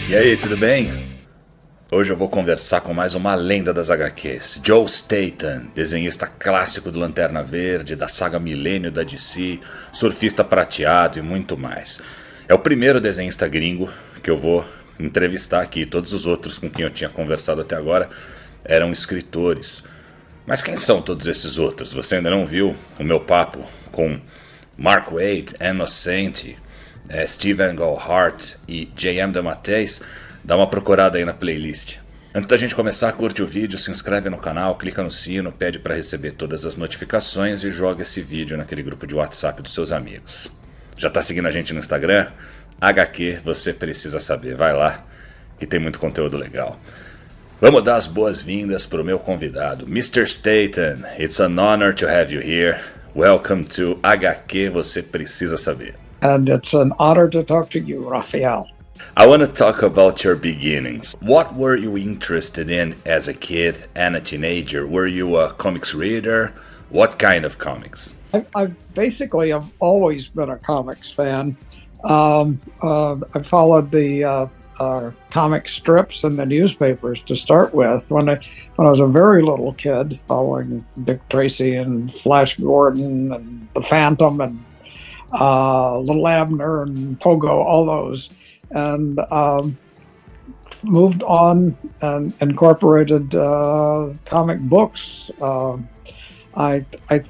E aí, tudo bem? Hoje eu vou conversar com mais uma lenda das HQs, Joe Staton, desenhista clássico do Lanterna Verde, da saga Millennium da DC, surfista prateado e muito mais. É o primeiro desenhista gringo que eu vou entrevistar aqui. Todos os outros com quem eu tinha conversado até agora eram escritores. Mas quem são todos esses outros? Você ainda não viu o meu papo com Mark Waid, Innocent, Steven Goldhart e J.M. DeMatteis? Dá uma procurada aí na playlist. Antes da gente começar, curte o vídeo, se inscreve no canal, clica no sino, pede para receber todas as notificações e joga esse vídeo naquele grupo de WhatsApp dos seus amigos. Já tá seguindo a gente no Instagram? HQ, você precisa saber. Vai lá, que tem muito conteúdo legal. Vamos dar as boas-vindas para o meu convidado, Mr. Staton. It's an honor to have you here. Welcome to HQ, você precisa saber. And it's an honor to talk to you, Raphael. I want to talk about your beginnings. What were you interested in as a kid and a teenager? Were you a comics reader? What kind of comics? I basically have always been a comics fan. I followed the comic strips in the newspapers to start with. When I was a very little kid, following Dick Tracy and Flash Gordon and the Phantom and Little Abner and Pogo, all those. And moved on and incorporated comic books. I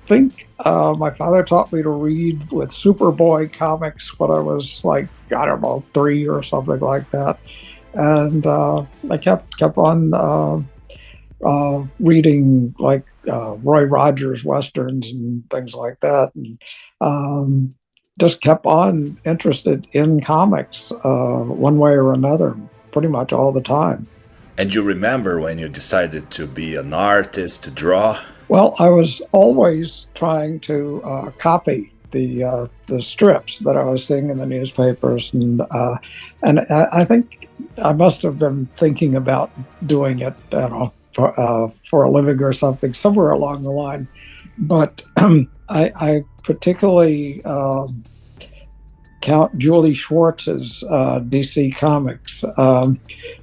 think my father taught me to read with Superboy comics when I was like, I don't know, 3 or something like that. And I kept on reading like Roy Rogers westerns and things like that. And just kept on interested in comics one way or another, pretty much all the time. And you remember when you decided to be an artist, to draw? Well, I was always trying to copy the strips that I was seeing in the newspapers, and I think I must have been thinking about doing it, I don't know, for a living or something, somewhere along the line. But I particularly count Julie Schwartz's DC Comics.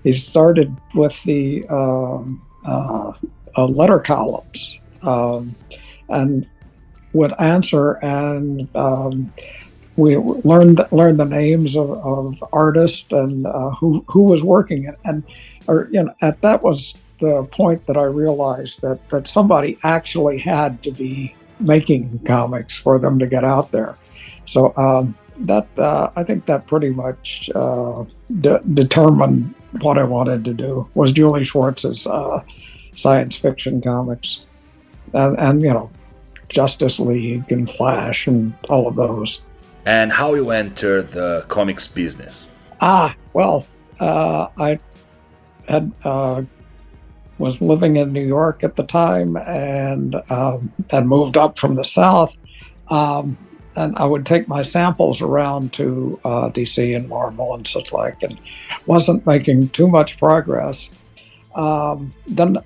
He started with the letter columns and would answer, and we learned the names of artists and who was working it, and that was the point that I realized that somebody actually had to be making comics for them to get out there. So I think that pretty much determined what I wanted to do, was Julie Schwartz's science fiction comics, and Justice League and Flash and all of those. And how you entered the comics business? Well, I had was living in New York at the time, and had moved up from the South, and I would take my samples around to DC and Marvel and such like, and wasn't making too much progress. Then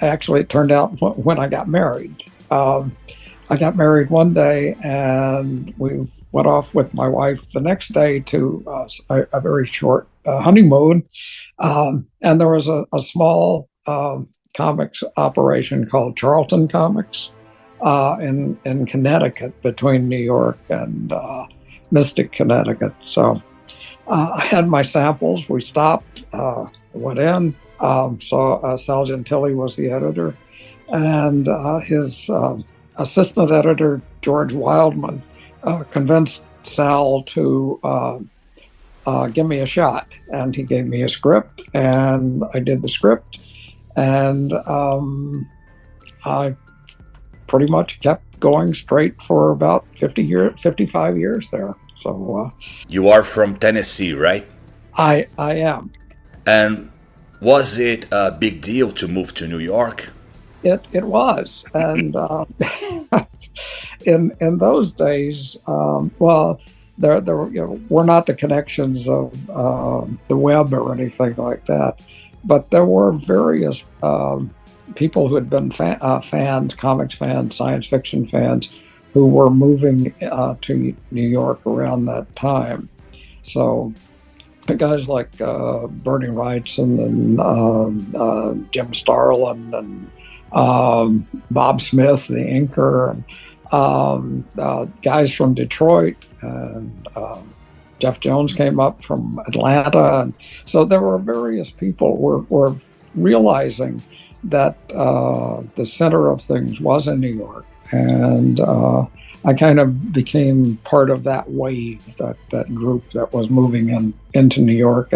actually, it turned out when I got married. I got married one day, and we went off with my wife the next day to a very short honeymoon. And there was a small comics operation called Charlton Comics in Connecticut, between New York and Mystic, Connecticut. So I had my samples. We stopped, went in, saw Sal Gentili was the editor, and his assistant editor, George Wildman, convinced Sal to give me a shot, and he gave me a script, and I did the script, and I pretty much kept going straight for about 55 years there. So you are from Tennessee, right? I am. And was it a big deal to move to New York? It was, and in those days, well, there were not the connections of the web or anything like that, but there were various people who had been fans, comics fans, science fiction fans, who were moving to New York around that time. So guys like Bernie Wrightson and Jim Starlin and Bob Smith, the inker, and guys from Detroit, and Jeff Jones came up from Atlanta. And so there were various people were realizing that the center of things was in New York. And I kind of became part of that wave, that group that was moving into New York,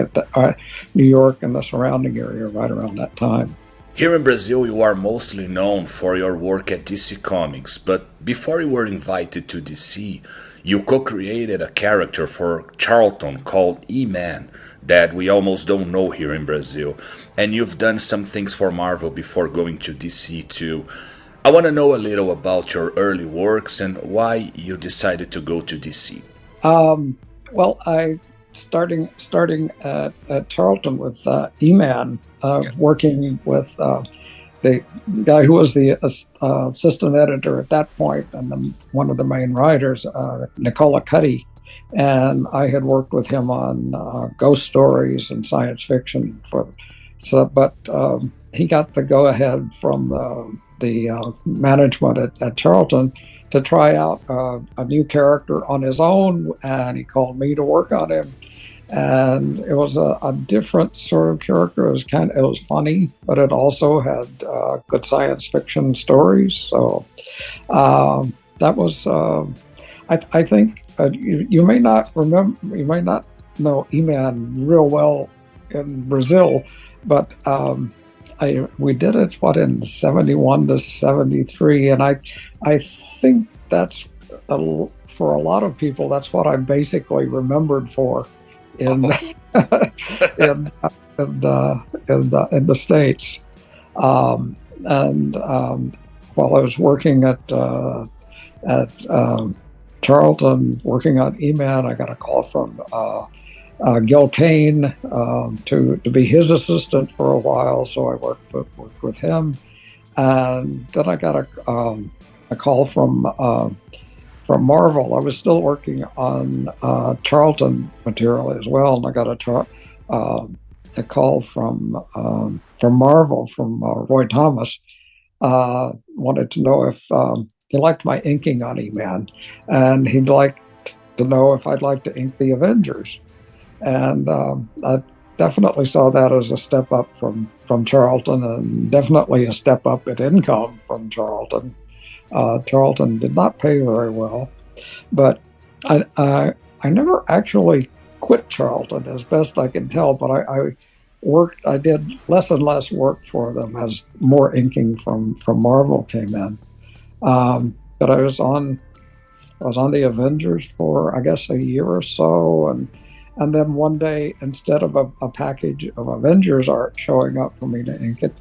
New York and the surrounding area right around that time. Here in Brazil, you are mostly known for your work at DC Comics, but before you were invited to DC, you co-created a character for Charlton called E-Man that we almost don't know here in Brazil, and you've done some things for Marvel before going to DC too. I want to know a little about your early works and why you decided to go to DC. Well, I starting at Charlton with E-Man, working with the guy who was the assistant editor at that point and one of the main writers, Nicola Cuddy. And I had worked with him on ghost stories and science fiction. But he got the go-ahead from the management at Charlton to try out a new character on his own, and he called me to work on him. And it was a different sort of character. It was funny, but it also had good science fiction stories. So that was, I think, you may not know E-Man real well in Brazil, but we did it in 71 to 73, and I think that's for a lot of people that's what I'm basically remembered for in the States. While I was working at Charlton, working on E-Man, I got a call from Gil Kane to be his assistant for a while. So I worked with him, and then I got a call from Marvel. I was still working on Charlton material as well, and I got a call from Marvel, from Roy Thomas. Wanted to know if he liked my inking on E-Man, and he'd like to know if I'd like to ink the Avengers. And I definitely saw that as a step up from Charlton, and definitely a step up in income from Charlton. Charlton did not pay very well, but I never actually quit Charlton, as best I can tell. But I did less and less work for them as more inking from Marvel came in. But I was on the Avengers for, I guess, a year or so, and then one day, instead of a package of Avengers art showing up for me to ink it,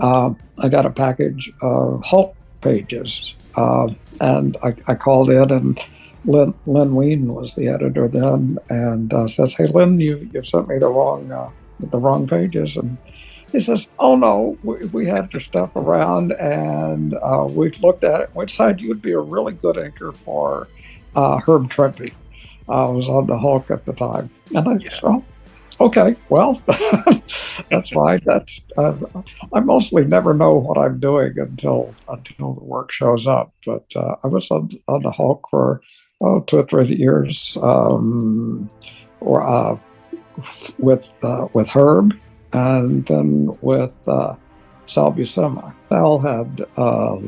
I got a package of Hulk pages, and I called in, and Lynn Wein was the editor then, and says, "Hey, Lynn, you sent me the wrong pages." And he says, "Oh no, we had your stuff around, and we looked at it. We decided you would be a really good inker for Herb Trimpe." I was on the Hulk at the time, and I said, "Oh, okay, well, that's fine. That's I mostly never know what I'm doing until the work shows up." But I was on the Hulk for 2 or 3 years, with Herb, and then with Sal Buscema. Sal had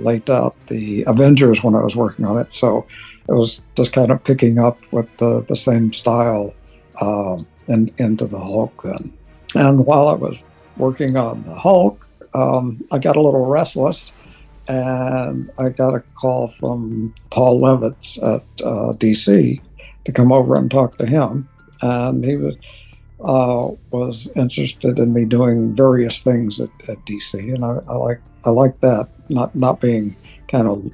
laid out the Avengers when I was working on it, so it was just kind of picking up with the same style and into the Hulk then. And while I was working on the Hulk, I got a little restless, and I got a call from Paul Levitz at DC to come over and talk to him, and he was interested in me doing various things at DC, and I like that, not being kind of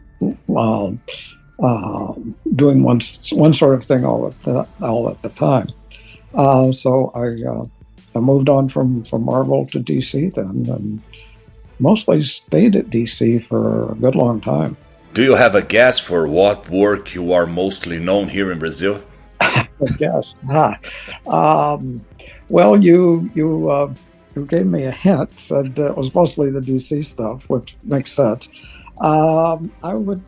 doing one sort of thing all at the time. So I moved on from Marvel to DC then, and mostly stayed at DC for a good long time. Do you have a guess for what work you are mostly known here in Brazil? I guess. Well, you gave me a hint. Said it was mostly the DC stuff, which makes sense. I would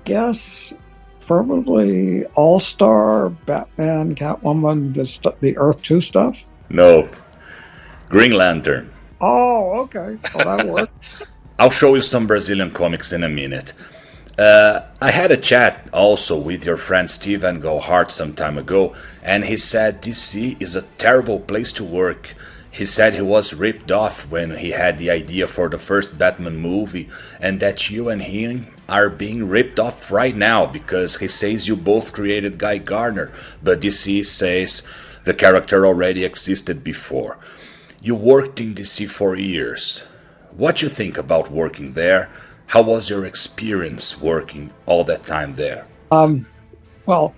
guess probably All-Star, Batman, Catwoman, the Earth 2 stuff. No, Green Lantern. Oh, okay. Well, that worked. I'll show you some Brazilian comics in a minute. I had a chat also with your friend Steven Gohart some time ago, and he said DC is a terrible place to work. He said he was ripped off when he had the idea for the first Batman movie, and that you and him are being ripped off right now because he says you both created Guy Gardner, but DC says the character already existed before. You worked in DC for years. What you think about working there? How was your experience working all that time there? Well,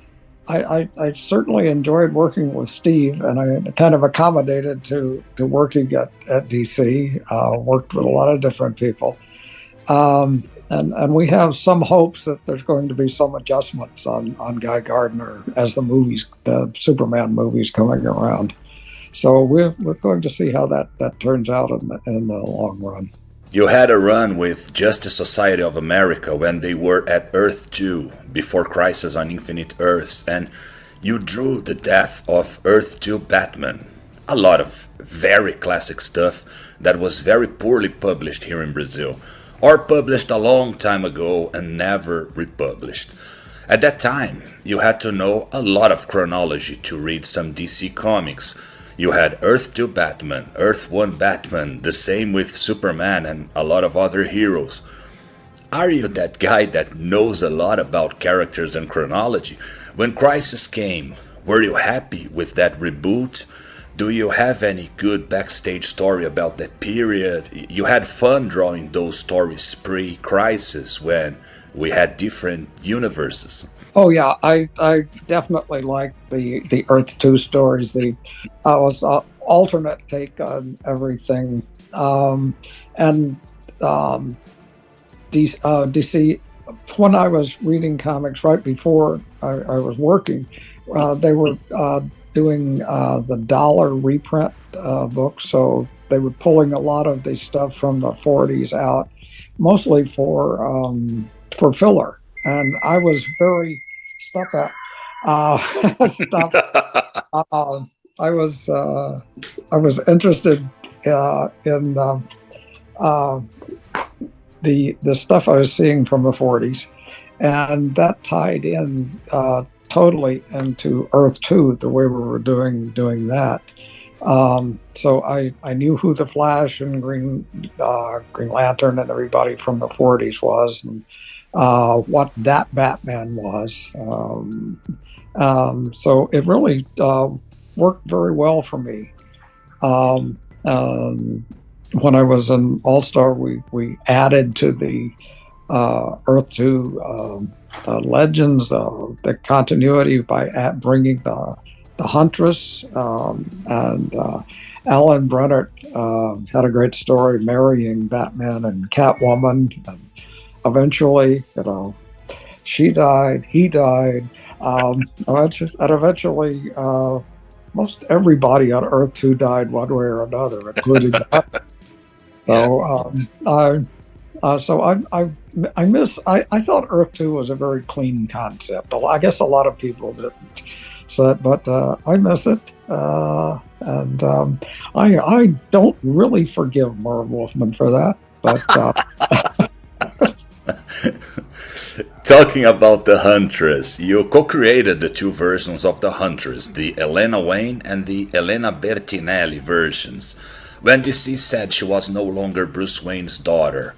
I certainly enjoyed working with Steve, and I kind of accommodated to working at DC. Worked with a lot of different people, and we have some hopes that there's going to be some adjustments on Guy Gardner as the Superman movies coming around. So we're going to see how that turns out in the long run. You had a run with Justice Society of America when they were at Earth 2, before Crisis on Infinite Earths, and you drew the death of Earth 2 Batman. A lot of very classic stuff that was very poorly published here in Brazil, or published a long time ago and never republished. At that time, you had to know a lot of chronology to read some DC comics. You had Earth 2 Batman, Earth 1 Batman, the same with Superman and a lot of other heroes. Are you that guy that knows a lot about characters and chronology? When Crisis came, were you happy with that reboot? Do you have any good backstage story about that period? You had fun drawing those stories pre-Crisis when we had different universes. Oh yeah, I definitely like the Earth 2 stories. Was alternate take on everything, and DC. When I was reading comics right before I was working, they were doing the dollar reprint books, so they were pulling a lot of the stuff from the 40s out, mostly for filler. And I was very stuck. I was interested in the stuff I was seeing from the 40s, and that tied in totally into Earth 2, the way we were doing that. So I knew who the Flash and Green Lantern and everybody from the 40s was, and what that Batman was. So it really worked very well for me. When I was in All-Star, we added to the Earth 2 legends, the continuity by bringing the Huntress, and Alan Brennert had a great story marrying Batman and Catwoman, and eventually, she died, he died, and eventually most everybody on Earth 2 died one way or another, including that. So I thought Earth 2 was a very clean concept. I guess a lot of people didn't. But I miss it, and I don't really forgive Marv Wolfman for that. But talking about the Huntress, you co-created the two versions of the Huntress, the Elena Wayne and the Elena Bertinelli versions. When DC said she was no longer Bruce Wayne's daughter,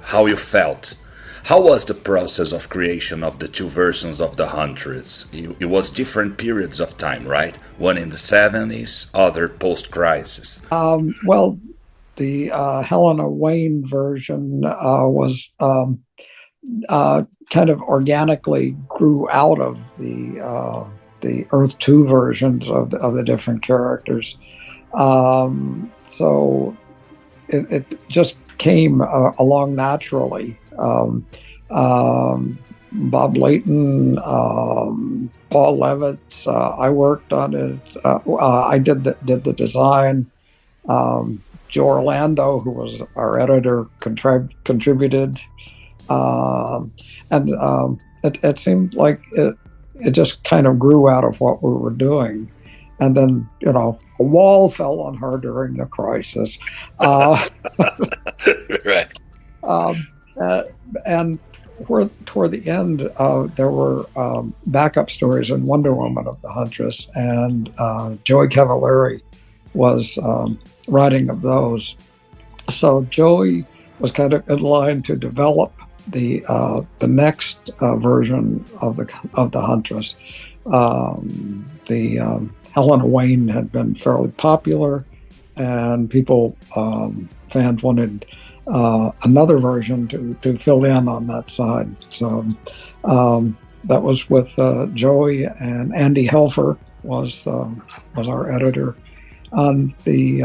how you felt? How was the process of creation of the two versions of the Huntress? It was different periods of time, right? One in the 70s, other post-crisis. Well, the Helena Wayne version was kind of organically grew out of the Earth 2 versions of the different characters. So it just came along naturally. Bob Layton, Paul Levitz. I worked on it. I did the design. Joe Orlando, who was our editor, contributed, and it seemed like it just kind of grew out of what we were doing. And then, a wall fell on her during the crisis. Right. And toward the end, there were backup stories in Wonder Woman of the Huntress, and Joey Cavallari was writing of those. So Joey was kind of in line to develop the next version of the Huntress. Helena Wayne had been fairly popular, and fans wanted another version to fill in on that side. So that was with Joey, and Andy Helfer was our editor. On we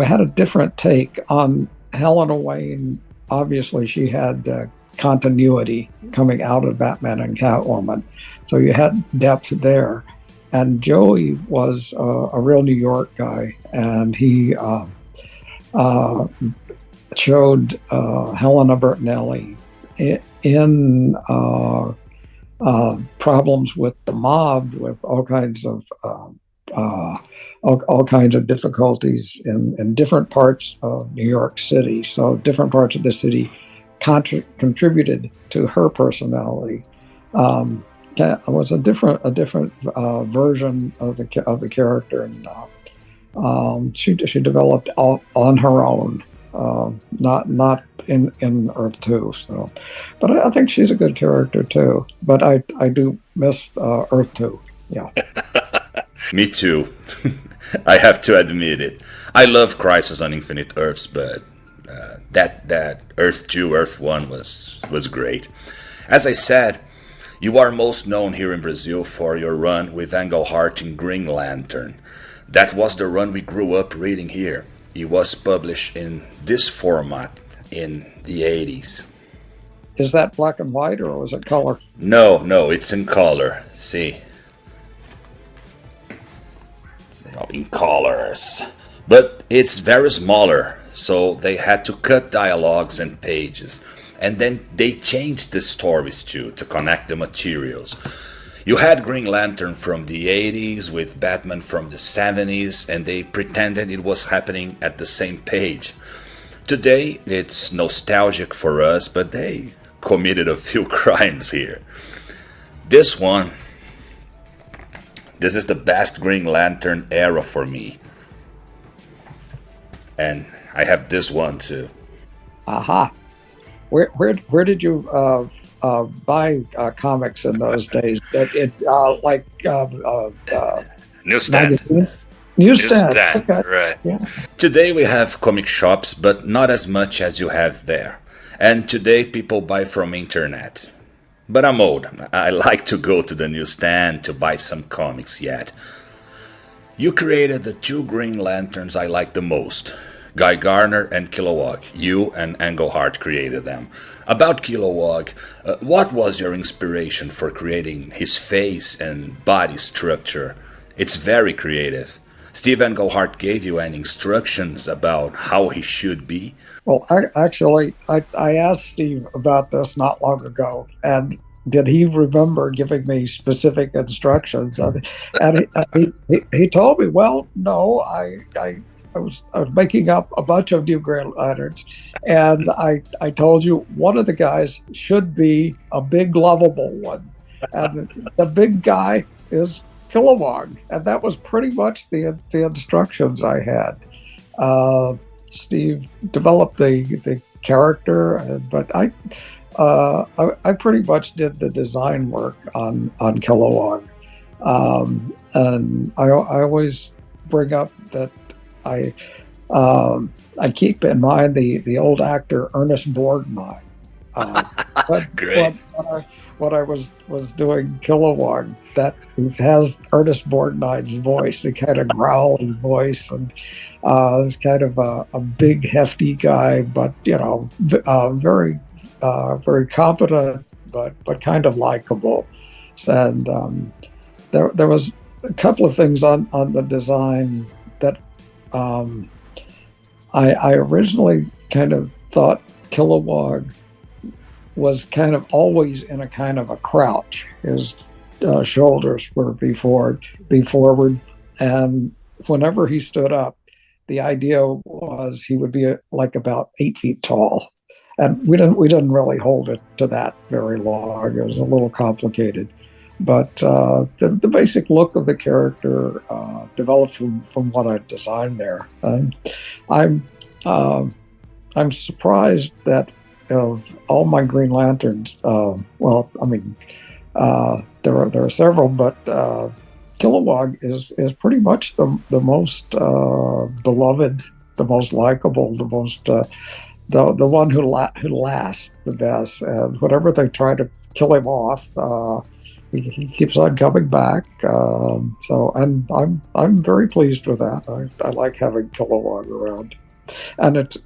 had a different take on Helena Wayne. Obviously, she had continuity coming out of Batman and Catwoman, so you had depth there. And Joey was a real New York guy, and he showed Helena Bertinelli in problems with the mob, with all kinds of difficulties in different parts of New York City. So different parts of the city contributed to her personality. It was a different version of the character, and she developed on her own, not in Earth 2. So, but I think she's a good character too. But I do miss Earth 2. Yeah. Me too. I have to admit it. I love Crisis on Infinite Earths, but that Earth 2, Earth 1 was great. As I said, you are most known here in Brazil for your run with Engelhart in Green Lantern. That was the run we grew up reading here. It was published in this format in the 80s. Is that black and white, or was it color? No, it's in color. See? In colors. But it's very smaller, so they had to cut dialogues and pages. And then they changed the stories too, to connect the materials. You had Green Lantern from the 80s with Batman from the 70s, and they pretended it was happening at the same page. Today, it's nostalgic for us, but they committed a few crimes here. This is the best Green Lantern era for me. And I have this one too. Aha. Where did you buy comics in those days? Newsstand. Magazines? Newsstand. Okay. Right. Yeah. Today we have comic shops, but not as much as you have there. And today people buy from internet. But I'm old. I like to go to the newsstand to buy some comics yet. You created the two Green Lanterns I like the most. Guy Gardner and Kilowog. You and Engelhart created them. About Kilowog, what was your inspiration for creating his face and body structure? It's very creative. Steve Engelhart gave you any instructions about how he should be? Well, I asked Steve about this not long ago, and did he remember giving me specific instructions? And he told me, well, no, I was making up a bunch of new Green Lanterns, and I told you one of the guys should be a big, lovable one, and the big guy is Kilowog, and that was pretty much the instructions I had. Steve developed the character, but I pretty much did the design work on Kilowog, and I always bring up that I keep in mind the old actor Ernest Borgnine. Great. When I was doing Kilowog, that it has Ernest Borgnine's voice, the kind of growly voice, and it's kind of a big, hefty guy, but very very competent, but kind of likable. And there was a couple of things on the design that I originally kind of thought Kilowog was kind of always in a kind of a crouch. His shoulders were be forward, and whenever he stood up, the idea was he would be like about 8 feet tall. And we didn't really hold it to that very long. It was a little complicated, but the basic look of the character developed from what I designed there. I'm surprised that of all my Green Lanterns, there are several, but Kilowog is pretty much the most beloved, the most likable, the most the one who lasts the best. And whenever they try to kill him off, he keeps on coming back. So I'm very pleased with that. I like having Kilowog around, and it's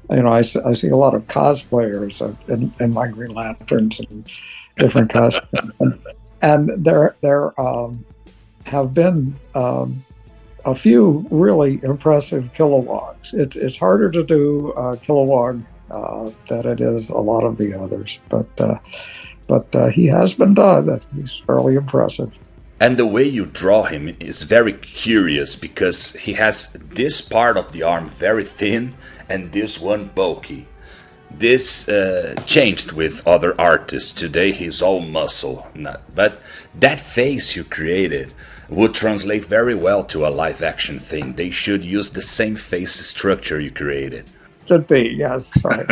I see a lot of cosplayers in my Green Lanterns and different costumes, and there have been a few really impressive Kilowogs. It's harder to do Kilowog than it is a lot of the others, but he has been done. He's fairly impressive. And the way you draw him is very curious, because he has this part of the arm very thin and this one bulky. This changed with other artists. Today he's all muscle. But that face you created would translate very well to a live action thing. They should use the same face structure you created. Should be, yes, right.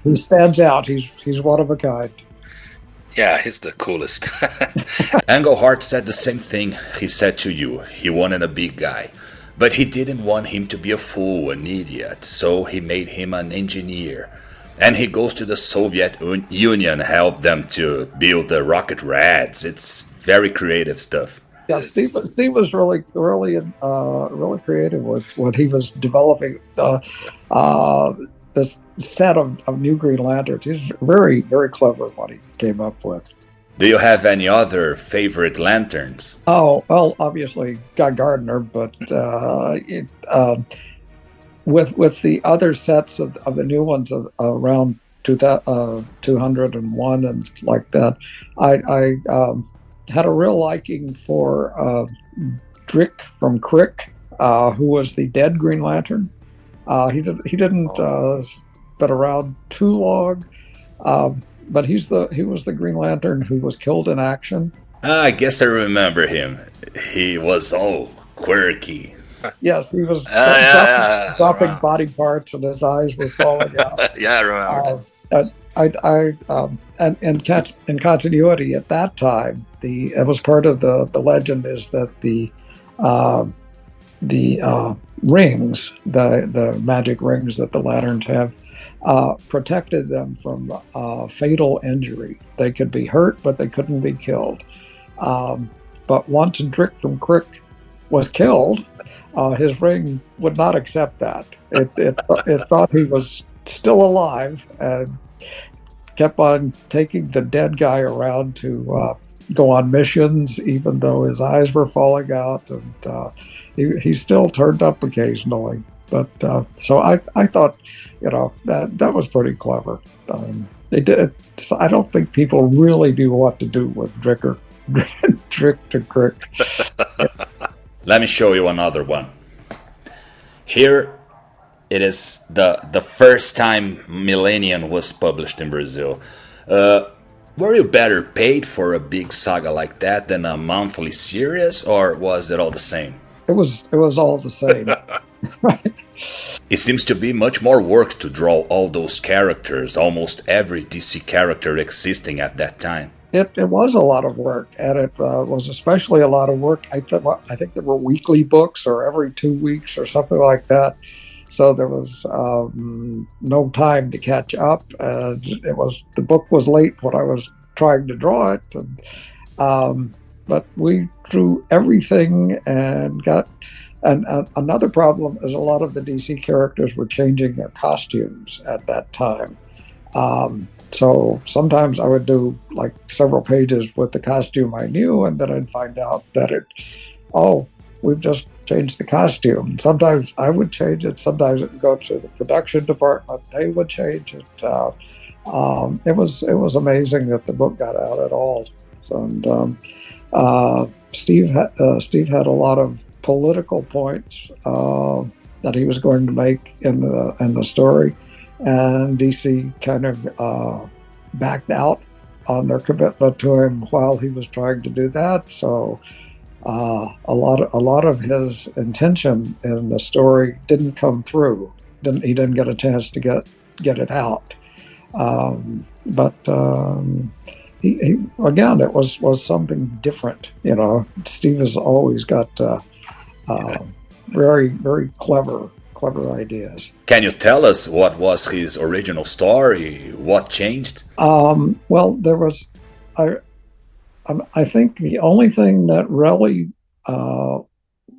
He stands out. He's one of a kind. Yeah, he's the coolest. Englehart said the same thing he said to you. He wanted a big guy. But he didn't want him to be a fool, an idiot. So he made him an engineer. And he goes to the Soviet Union, help them to build the rocket rads. It's very creative stuff. Yeah, Steve was really creative with what he was developing. This set of new Green Lanterns. He's very, very clever what he came up with. Do you have any other favorite lanterns? Oh, well, obviously Gardner, but with the other sets of the new ones around 201 and like that, I had a real liking for Drick from Crick, who was the dead Green Lantern. He didn't been around too long, but he was the Green Lantern who was killed in action. I guess I remember him. He was all quirky. Yes, he was dropping body parts, and his eyes were falling out. Yeah, I remember. And in continuity at that time, it was part of the legend is that the rings, the magic rings that the lanterns have, protected them from fatal injury. They could be hurt, but they couldn't be killed. But once Drick from Crick was killed, his ring would not accept that. It thought he was still alive and kept on taking the dead guy around to go on missions, even though his eyes were falling out, and he still turned up occasionally. But so I thought, that was pretty clever. They did. I don't think people really knew what to do with Drick to Crick. Let me show you another one. Here it is the first time Millennium was published in Brazil. Were you better paid for a big saga like that than a monthly series, or was it all the same? It was all the same. Right. It seems to be much more work to draw all those characters, almost every DC character existing at that time. It was a lot of work, and it was especially a lot of work. I think there were weekly books, or every 2 weeks, or something like that. So there was no time to catch up. The book was late when I was trying to draw it, but we drew everything and got. And another problem is a lot of the DC characters were changing their costumes at that time. So sometimes I would do like several pages with the costume I knew, and then I'd find out that we've just changed the costume. Sometimes I would change it. Sometimes it would go to the production department. They would change it. It was amazing that the book got out at all. And Steve had a lot of political points that he was going to make in the story, and DC kind of backed out on their commitment to him while he was trying to do that. So a lot of his intention in the story didn't come through. He didn't get a chance to get it out. But he again, it was something different. You know, Steve has always got very, very clever ideas. Can you tell us what was his original story? What changed? Well, there was, I think the only thing that really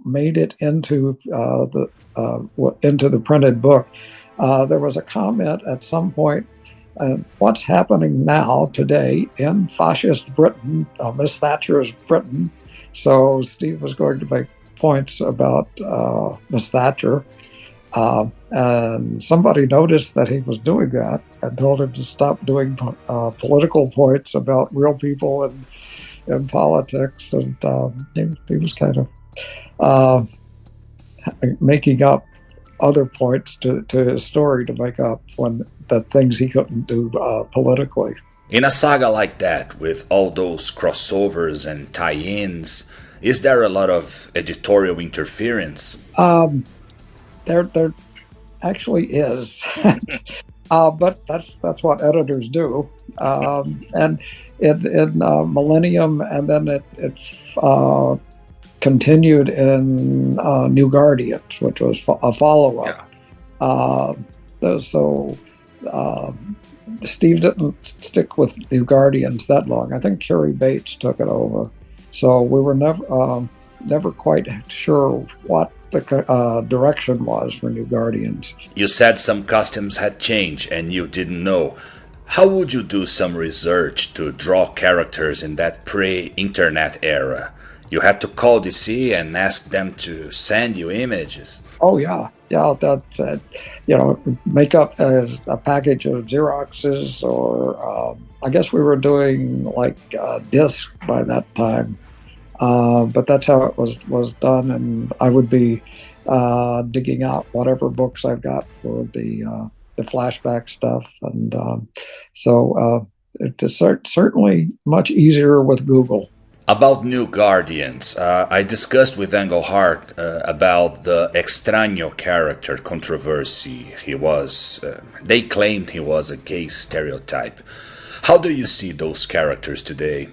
made it into the printed book, there was a comment at some point. What's happening now today in fascist Britain, Miss Thatcher's Britain? So Steve was going to make points about Miss Thatcher, and somebody noticed that he was doing that and told him to stop doing political points about real people and politics. And he was kind of making up other points to his story to make up the things he couldn't do politically. In a saga like that, with all those crossovers and tie-ins, is there a lot of editorial interference? There actually is, but that's what editors do. And in Millennium, and then it continued in New Guardians, which was a follow-up. Yeah. So Steve didn't stick with New Guardians that long. I think Carrie Bates took it over. So we were never quite sure what the direction was for New Guardians. You said some costumes had changed and you didn't know. How would you do some research to draw characters in that pre-internet era? You had to call DC and ask them to send you images. Oh yeah. That make up as a package of Xeroxes, or I guess we were doing like discs by that time. But that's how it was done, and I would be digging out whatever books I've got for the flashback stuff, and so it's certainly much easier with Google. About New Guardians, I discussed with Englehart about the Extraño character controversy. They claimed he was a gay stereotype. How do you see those characters today?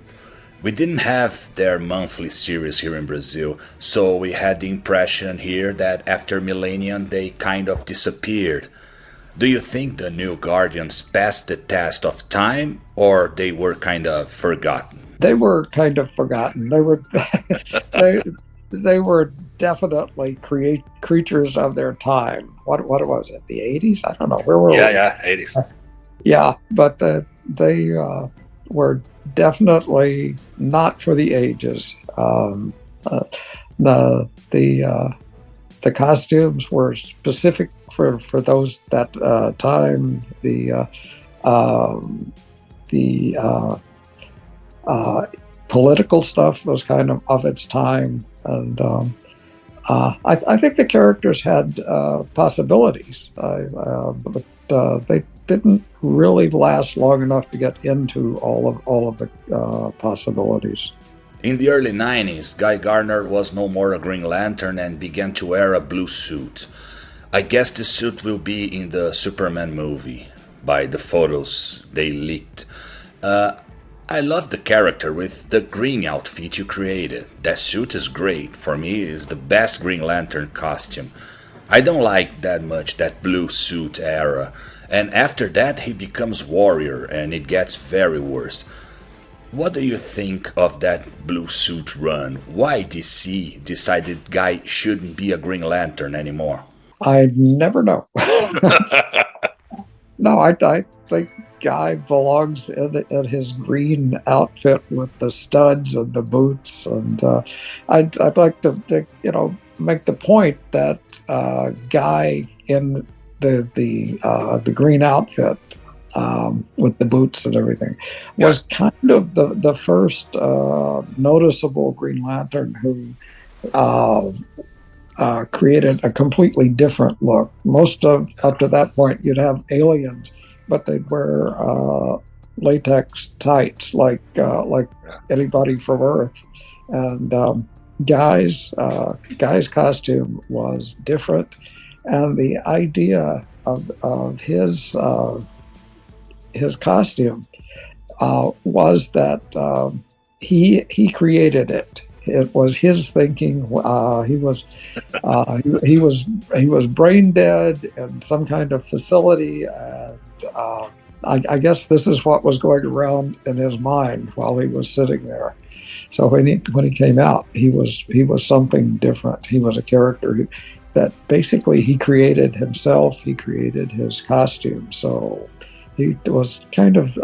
We didn't have their monthly series here in Brazil, so we had the impression here that after Millennium they kind of disappeared. Do you think the New Guardians passed the test of time, or they were kind of forgotten? They were kind of forgotten. They were they were definitely creatures of their time. What was it? The 80s? I don't know. Where were we? Yeah, 80s. Yeah, but they were definitely not for the ages. The costumes were specific for those that time. The political stuff was kind of its time, and I think the characters had possibilities, but they didn't really last long enough to get into all of the possibilities. In the early 90s, Guy Gardner was no more a Green Lantern and began to wear a blue suit. I guess the suit will be in the Superman movie, by the photos they leaked. I love the character with the green outfit you created. That suit is great. For me, it's the best Green Lantern costume. I don't like that much that blue suit era. And after that, he becomes warrior, and it gets very worse. What do you think of that blue suit run? Why DC decided Guy shouldn't be a Green Lantern anymore? I never know. No, I think Guy belongs in his green outfit with the studs and the boots, and I'd like to make the point that Guy in the green outfit with the boots and everything was kind of the first noticeable Green Lantern who created a completely different look. Most of up to that point, you'd have aliens, but they'd wear latex tights like anybody from Earth. And Guy's costume was different, and the idea of his costume was that he created it. It was his thinking. He was brain dead in some kind of facility, and I guess this is what was going around in his mind while he was sitting there. So when he came out, he was something different. He was a character that basically he created himself. He created his costume. So he was kind of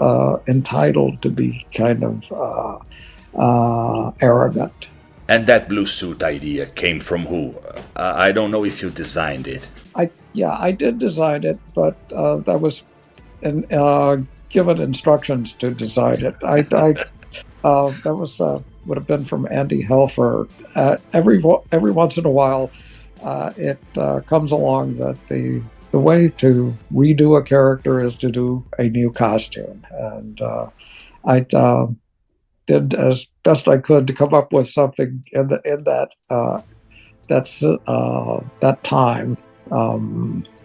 entitled to be kind of arrogant. And that blue suit idea came from who? I don't know if you designed it. I did design it, but that was given instructions to design it. That was would have been from Andy Helfer. Every once in a while, it comes along that the way to redo a character is to do a new costume, and I did as best I could to come up with something in that time.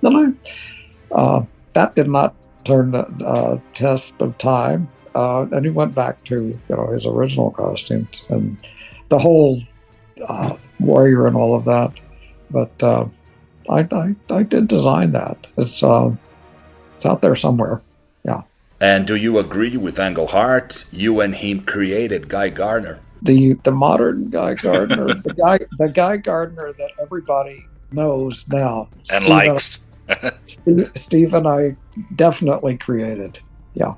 Then that did not turn the test of time, and he went back to his original costumes and the whole warrior and all of that. But I did design that. It's out there somewhere. Yeah. And do you agree with Englehart? You and him created Guy Gardner. The modern Guy Gardner, the Guy Gardner that everybody knows now And likes. Steve and I definitely created. Yeah.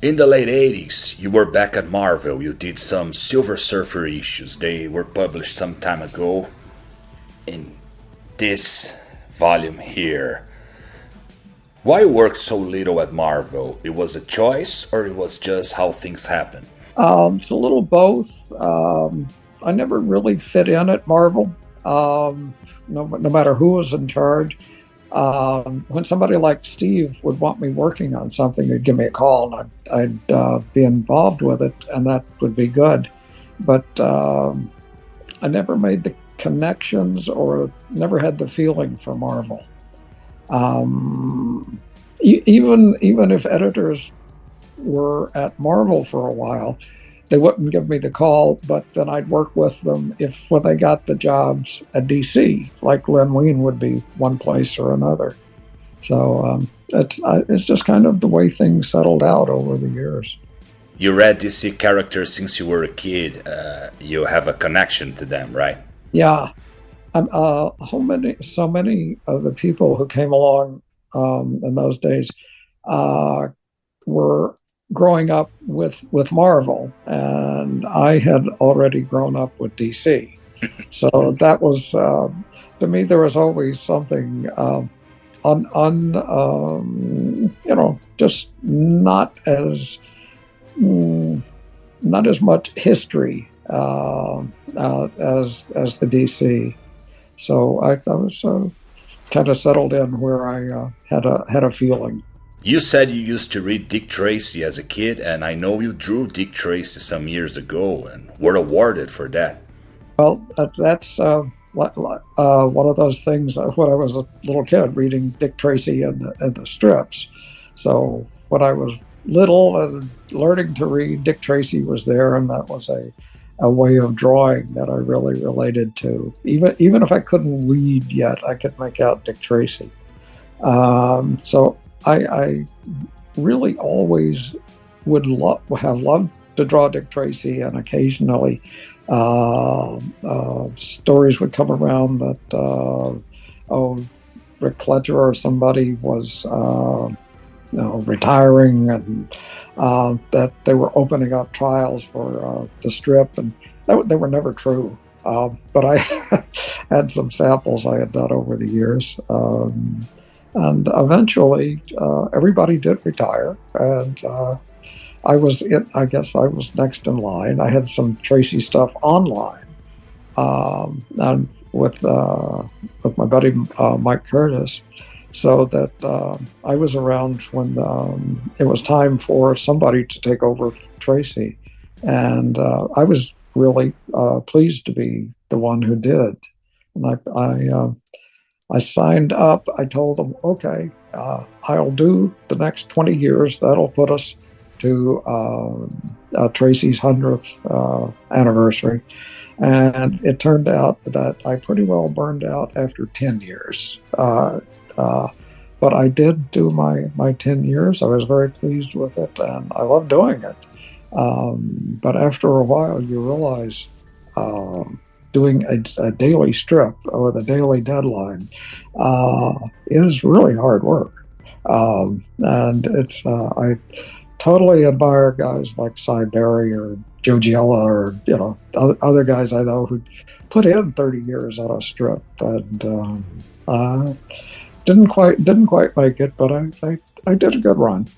In the late 80s, you were back at Marvel. You did some Silver Surfer issues. They were published some time ago in this volume here. Why work so little at Marvel? It was a choice, or it was just how things happen? It's a little both. I never really fit in at Marvel, no matter who was in charge. When somebody like Steve would want me working on something, he'd give me a call, and I'd be involved with it, and that would be good. But I never made the connections or never had the feeling for Marvel. Even if editors were at Marvel for a while, they wouldn't give me the call, but then I'd work with them when they got the jobs at DC, like Len Wein would be one place or another. So it's just kind of the way things settled out over the years. You read DC characters since you were a kid. You have a connection to them, right? Yeah. So many of the people who came along in those days were growing up with Marvel, and I had already grown up with DC. So that was, to me, there was always something just not as much history as the DC. So I was kind of settled in where I had a feeling. You said you used to read Dick Tracy as a kid, and I know you drew Dick Tracy some years ago and were awarded for that. Well, that's one of those things when I was a little kid reading Dick Tracy and the strips. So when I was little and learning to read, Dick Tracy was there, and that was a way of drawing that I really related to. Even if I couldn't read yet, I could make out Dick Tracy. So I really always would have loved to draw Dick Tracy, and occasionally stories would come around that Rick Fletcher or somebody was retiring, and that they were opening up trials for the strip, and they were never true. But I had some samples I had done over the years, and eventually everybody did retire, and I guess I was next in line. I had some Tracy stuff online, and with my buddy Mike Curtis, so that I was around when it was time for somebody to take over Tracy, and I was really pleased to be the one who did. And I signed up. I told them, okay, I'll do the next 20 years. That'll put us to Tracy's 100th anniversary. And it turned out that I pretty well burned out after 10 years. But I did do my 10 years. I was very pleased with it, and I love doing it. But after a while, you realize doing a daily strip or the daily deadline is really hard work. And it's I totally admire guys like Cy Berry or Joe Giella or other guys I know who put in 30 years on a strip, and didn't quite make it, but I did a good run.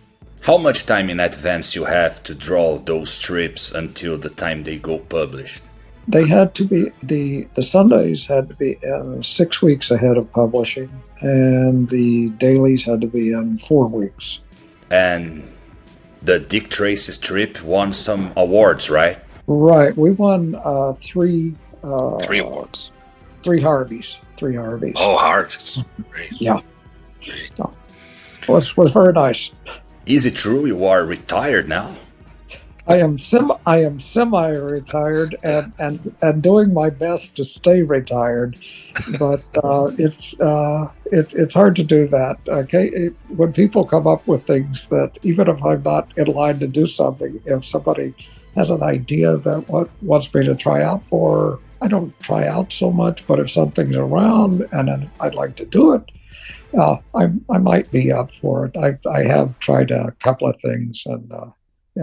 How much time in advance you have to draw those strips until the time they go published? They had to be the Sundays had to be in 6 weeks ahead of publishing, and the dailies had to be in 4 weeks. And the Dick Tracy strip won some awards, right? Right. We won three awards. 3 Harveys. 3 Harveys. Oh, Harveys. Great. Yeah. So, was very nice. Is it true you are retired now? I am semi-retired and doing my best to stay retired, but it's hard to do that. Okay, when people come up with things that, even if I'm not in line to do something, if somebody has an idea that wants me to try out for, I don't try out so much. But if something's around and I'd like to do it, I might be up for it. I have tried a couple of things, and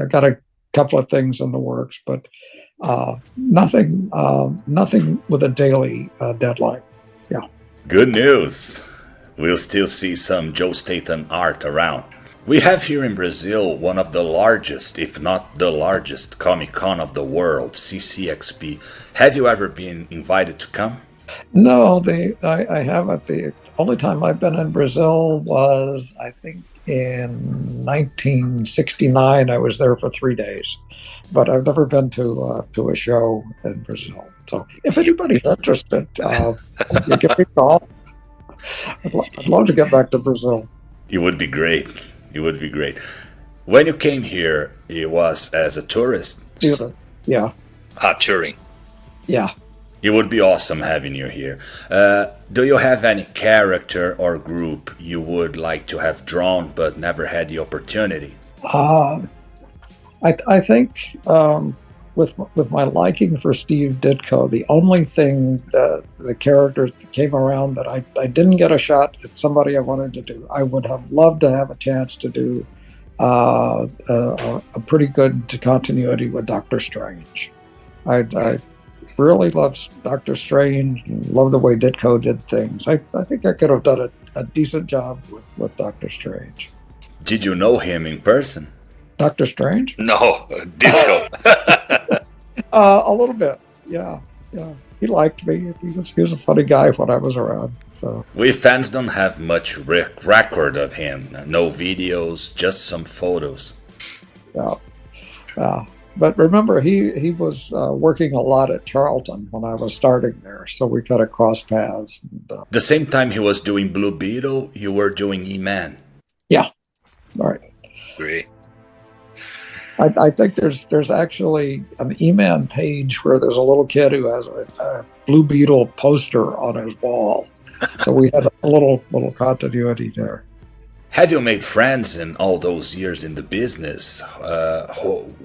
got a couple of things in the works, but nothing with a daily deadline. Yeah. Good news. We'll still see some Joe Staton art around. We have here in Brazil one of the largest, if not the largest, Comic-Con of the world, CCXP. Have you ever been invited to come? No, I haven't. The only time I've been in Brazil was, I think, in 1969. I was there for 3 days, but I've never been to a show in Brazil. So if anybody's interested, you give me a call. I'd love to get back to Brazil. It would be great. It would be great. When you came here, it was as a tourist? Yeah. Touring. Yeah. It would be awesome having you here. Do you have any character or group you would like to have drawn but never had the opportunity? I think with my liking for Steve Ditko, the only thing that the character that came around that I didn't get a shot at somebody I wanted to do, I would have loved to have a chance to do a pretty good continuity with Doctor Strange. I really love Doctor Strange and love the way Ditko did things. I think I could have done a decent job with Doctor Strange. Did you know him in person? Dr. Strange? No, Ditko. A little bit, yeah. He liked me. He was a funny guy when I was around. So we fans don't have much record of him. No videos, just some photos. Yeah. But remember, he was working a lot at Charlton when I was starting there, so we kind of crossed paths. And, the same time he was doing Blue Beetle, you were doing E-Man. Yeah, right. Great. I think there's actually an E-Man page where there's a little kid who has a Blue Beetle poster on his wall. So we had a little continuity there. Have you made friends in all those years in the business?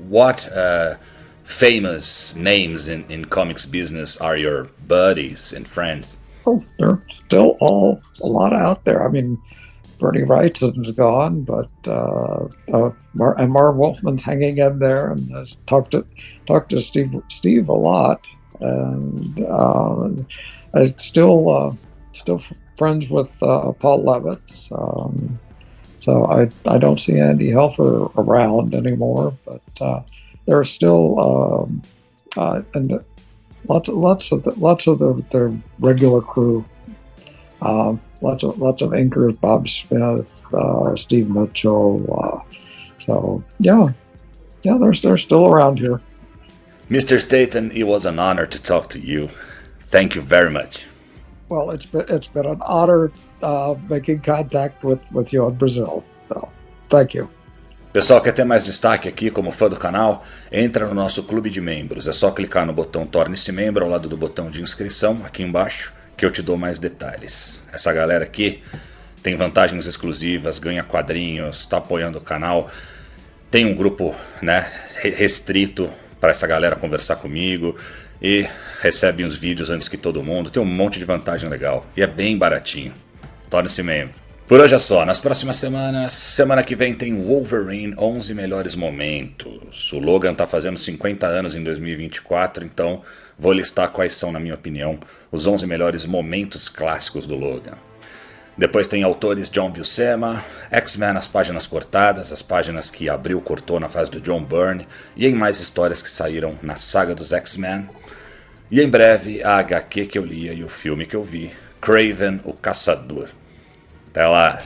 What famous names in comics business are your buddies and friends? Oh, there are still a lot out there. I mean, Bernie Wrightson's gone, but and Marv Wolfman's hanging in there, and has talked to Steve a lot, and I'm still friends with Paul Levitz. So I don't see Andy Helfer around anymore, but there are still and lots of the regular crew. Lots of inkers, Bob Smith, Steve Mitchell. So yeah, they're still around here. Mr. Staton, it was an honor to talk to you. Thank you very much. Well, it's been an honor making contact with you in Brazil. So, thank you. Pessoal, quer ter mais destaque aqui como fã do canal? Entra no nosso clube de membros. É só clicar no botão Torne-se Membro ao lado do botão de inscrição, aqui embaixo, que eu te dou mais detalhes. Essa galera aqui tem vantagens exclusivas, ganha quadrinhos, está apoiando o canal. Tem um grupo, né, restrito para essa galera conversar comigo e recebe os vídeos antes que todo mundo. Tem um monte de vantagem legal e é bem baratinho. Torne-se membro. Por hoje é só, nas próximas semanas, semana que vem tem Wolverine 11 melhores momentos. O Logan tá fazendo 50 anos em 2024, então vou listar quais são, na minha opinião, os 11 melhores momentos clássicos do Logan. Depois tem autores John Buscema, X-Men as páginas cortadas, as páginas que Abril cortou na fase do John Byrne, e em mais histórias que saíram na saga dos X-Men. E em breve a HQ que eu lia e o filme que eu vi, Kraven, o Caçador. Até lá!